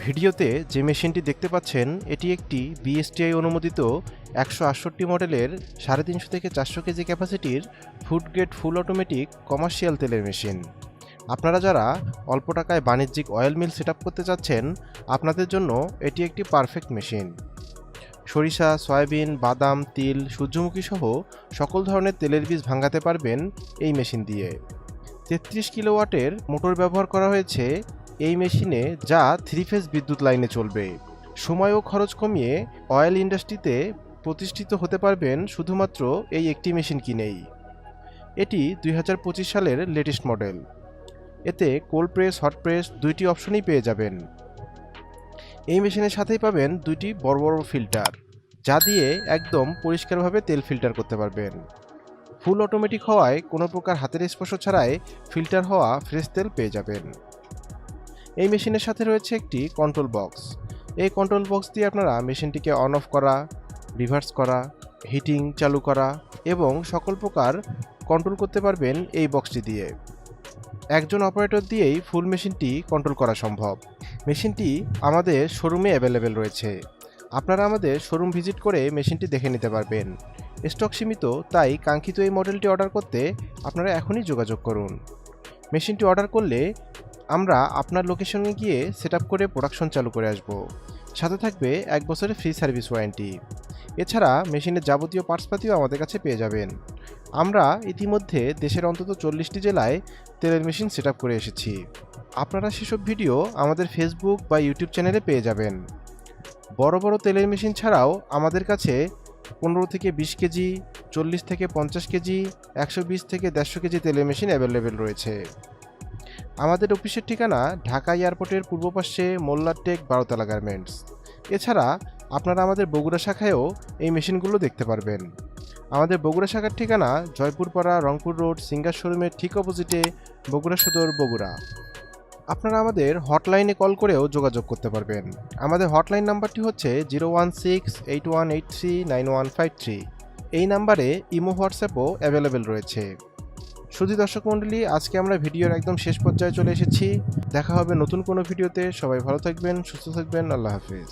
ভিডিওতে যে মেশিনটি দেখতে পাচ্ছেন এটি একটি বিএসটিআই অনুমোদিত 168 মডেলের 350 থেকে 400 কেজি ক্যাপাসিটির food grade full automatic commercial তেলের মেশিন। আপনারা যারা অল্প টাকায় বাণিজ্যিক অয়েল মিল সেটআপ করতে চাচ্ছেন আপনাদের জন্য এটি একটি পারফেক্ট মেশিন। সরিষা, সয়াবিন, বাদাম, তিল, সূর্যমুখী সহ সকল ধরনের তেলের বীজ ভাঙাতে পারবেন এই মেশিন দিয়ে। 33 কিলোওয়াটের মোটর ব্যবহার করা হয়েছে এই মেশিনে, যা 3 ফেজ বিদ্যুৎ লাইনে চলবে। সময় ও খরচ কমিয়ে অয়েল ইন্ডাস্ট্রিতে প্রতিষ্ঠিত হতে পারবেন শুধুমাত্র এই একটি মেশিন কিনেই। এটি 2025 সালের লেটেস্ট মডেল। এতে কোল্ড প্রেস, হট প্রেস দুইটি অপশনই পেয়ে যাবেন। এই মেশিনের সাথেই পাবেন দুইটি বড় বড় ফিল্টার, যা দিয়ে একদম পরিষ্কারভাবে তেল ফিল্টার করতে পারবেন। ফুল অটোমেটিক হওয়ায় কোনো প্রকার হাতের স্পর্শ ছাড়াই ফিল্টার হওয়া ফ্রেশ তেল পেয়ে যাবেন। এই মেশিনের সাথে রয়েছে একটি কন্ট্রোল বক্স। এই কন্ট্রোল বক্স দিয়ে আপনারা মেশিনটিকে অন অফ করা, রিভার্স করা, হিটিং চালু করা এবং সকল প্রকার কন্ট্রোল করতে পারবেন এই বক্সটি দিয়ে। একজন অপারেটর দিয়েই ফুল মেশিনটি কন্ট্রোল করা সম্ভব। মেশিনটি আমাদের শোরুমে অ্যাভেলেবেল রয়েছে। আপনারা আমাদের শোরুম ভিজিট করে মেশিনটি দেখে নিতে পারবেন। স্টক সীমিত, তাই কাঙ্ক্ষিত এই মডেলটি অর্ডার করতে আপনারা এখনই যোগাযোগ করুন। মেশিনটি অর্ডার করলে আমরা আপনার লোকেশনে গিয়ে সেটআপ করে প্রোডাকশন চালু করে আসব। সাথে থাকবে 1 বছরের ফ্রি সার্ভিস ওয়ারেন্টি। এছাড়া মেশিনের যাবতীয় পার্টসপাতিও আমাদের কাছে পেয়ে যাবেন। আমরা ইতিমধ্যে দেশের অন্তত 40টি জেলায় তেলের মেশিন সেটআপ করে এসেছি। আপনারা সেসব ভিডিও আমাদের ফেসবুক বা ইউটিউব চ্যানেলে পেয়ে যাবেন। বড় বড় তেলের মেশিন ছাড়াও আমাদের কাছে 15 থেকে 20 কেজি, 40 থেকে 50 কেজি, 120 থেকে 150 কেজি তেলের মেশিন অ্যাভেলেবেল রয়েছে। আমাদের অফিসের ঠিকানা ঢাকা এয়ারপোর্টের পূর্ব পাশে মোল্লারটেক 12তলা গার্মেন্টস। এছাড়া আপনারা আমাদের বগুড়া শাখায়ও এই মেশিনগুলো দেখতে পারবেন। আমাদের বগুড়া শাখার ঠিকানা জয়পুরপাড়া, রংপুর রোড, সিঙ্গার শোরুমের ঠিক অপোজিটে, বগুড়া সদর, বগুড়া। আপনারা আমাদের হটলাইনে কল করেও যোগাযোগ করতে পারবেন। আমাদের হটলাইন নাম্বারটি হচ্ছে 01681839153। এই নাম্বারে ইমো, হোয়াটসঅ্যাপও অ্যাভেলেবেল রয়েছে। শুধু দর্শক মণ্ডলী, আজকে আমরা ভিডিওর একদম শেষ পর্যায়ে চলে এসেছি। দেখা হবে নতুন কোনো ভিডিওতে। সবাই ভালো থাকবেন, সুস্থ থাকবেন। আল্লাহ হাফেজ।